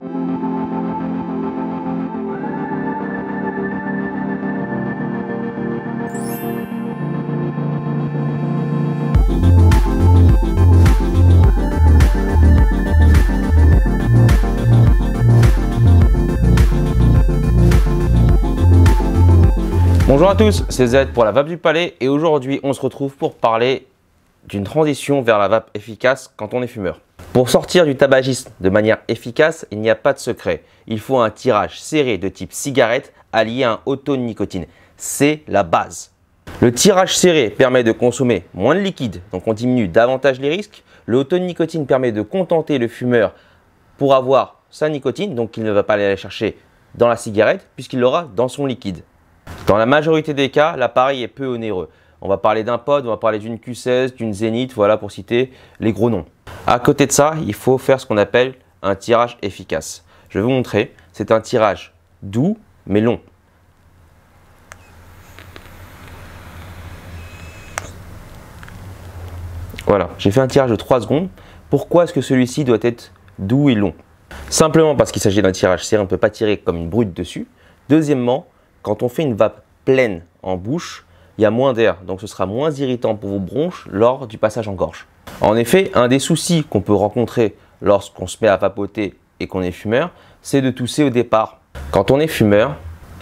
Bonjour à tous, c'est Z pour la vape du palais et aujourd'hui on se retrouve pour parler d'une transition vers la vape efficace quand on est fumeur. Pour sortir du tabagisme de manière efficace, il n'y a pas de secret. Il faut un tirage serré de type cigarette allié à un auto-nicotine. C'est la base. Le tirage serré permet de consommer moins de liquide, donc on diminue davantage les risques. Le auto-nicotine permet de contenter le fumeur pour avoir sa nicotine, donc il ne va pas aller la chercher dans la cigarette puisqu'il l'aura dans son liquide. Dans la majorité des cas, l'appareil est peu onéreux. On va parler d'un pod, on va parler d'une Q16, d'une Zénith, voilà pour citer les gros noms. À côté de ça, il faut faire ce qu'on appelle un tirage efficace. Je vais vous montrer, c'est un tirage doux mais long. Voilà, j'ai fait un tirage de 3 secondes. Pourquoi est-ce que celui-ci doit être doux et long? Simplement parce qu'il s'agit d'un tirage serré, on ne peut pas tirer comme une brute dessus. Deuxièmement, quand on fait une vape pleine en bouche, il y a moins d'air, donc ce sera moins irritant pour vos bronches lors du passage en gorge. En effet, un des soucis qu'on peut rencontrer lorsqu'on se met à vapoter et qu'on est fumeur, c'est de tousser au départ. Quand on est fumeur,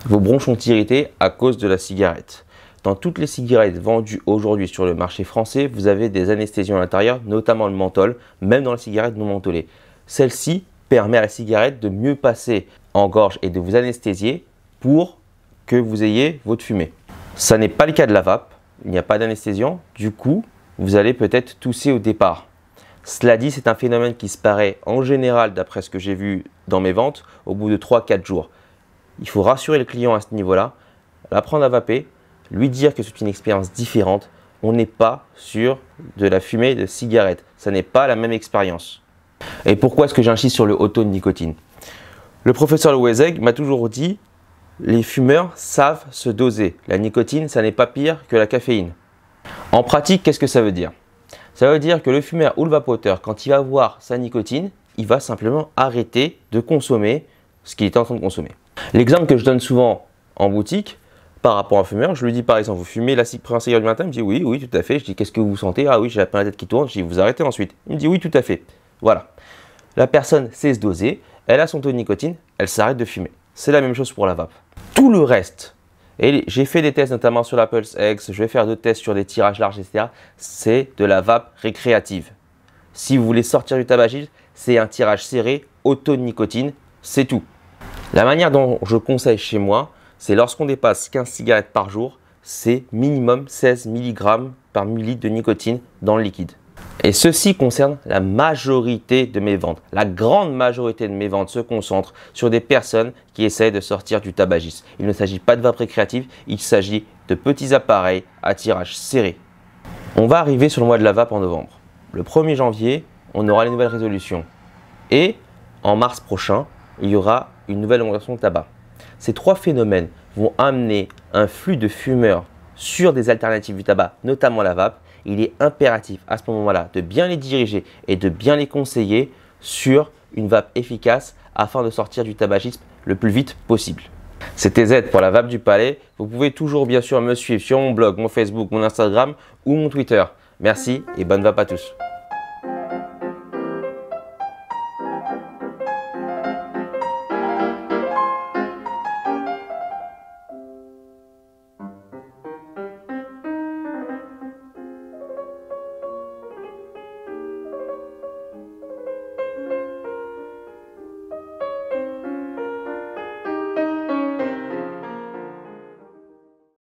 vos bronches sont irritées à cause de la cigarette. Dans toutes les cigarettes vendues aujourd'hui sur le marché français, vous avez des anesthésiants à l'intérieur, notamment le menthol, même dans les cigarettes non mentholées. Celle-ci permet à la cigarette de mieux passer en gorge et de vous anesthésier pour que vous ayez votre fumée. Ça n'est pas le cas de la vape, il n'y a pas d'anesthésiant, du coup, vous allez peut-être tousser au départ. Cela dit, c'est un phénomène qui se paraît en général, d'après ce que j'ai vu dans mes ventes, au bout de 3-4 jours. Il faut rassurer le client à ce niveau-là, l'apprendre à vaper, lui dire que c'est une expérience différente. On n'est pas sur de la fumée de cigarette, ça n'est pas la même expérience. Et pourquoi est-ce que j'insiste sur le auto-nicotine? Le professeur Louezeg m'a toujours dit: les fumeurs savent se doser. La nicotine, ça n'est pas pire que la caféine. En pratique, qu'est-ce que ça veut dire? Ça veut dire que le fumeur ou le vapoteur, quand il va voir sa nicotine, il va simplement arrêter de consommer ce qu'il est en train de consommer. L'exemple que je donne souvent en boutique par rapport à un fumeur, je lui dis par exemple: vous fumez la première cigarette du matin? Il me dit oui, oui, tout à fait. Je dis: qu'est-ce que vous sentez? Ah oui, j'ai la tête qui tourne. Je dis: vous arrêtez ensuite? Il me dit oui, tout à fait. Voilà. La personne sait se doser, elle a son taux de nicotine, elle s'arrête de fumer. C'est la même chose pour la vape. Tout le reste, et j'ai fait des tests notamment sur la Pulse X, je vais faire d'autres tests sur des tirages larges, etc. C'est de la vape récréative. Si vous voulez sortir du tabagisme, c'est un tirage serré, auto-nicotine, c'est tout. La manière dont je conseille chez moi, c'est lorsqu'on dépasse 15 cigarettes par jour, c'est minimum 16 mg par millilitre de nicotine dans le liquide. Et ceci concerne la majorité de mes ventes. La grande majorité de mes ventes se concentre sur des personnes qui essayent de sortir du tabagisme. Il ne s'agit pas de vape récréative, il s'agit de petits appareils à tirage serré. On va arriver sur le mois de la vape en novembre. Le 1er janvier, on aura les nouvelles résolutions. Et en mars prochain, il y aura une nouvelle augmentation de tabac. Ces trois phénomènes vont amener un flux de fumeurs sur des alternatives du tabac, notamment la vape. Il est impératif à ce moment-là de bien les diriger et de bien les conseiller sur une vape efficace afin de sortir du tabagisme le plus vite possible. C'était Z pour la vape du palais. Vous pouvez toujours bien sûr me suivre sur mon blog, mon Facebook, mon Instagram ou mon Twitter. Merci et bonne vape à tous.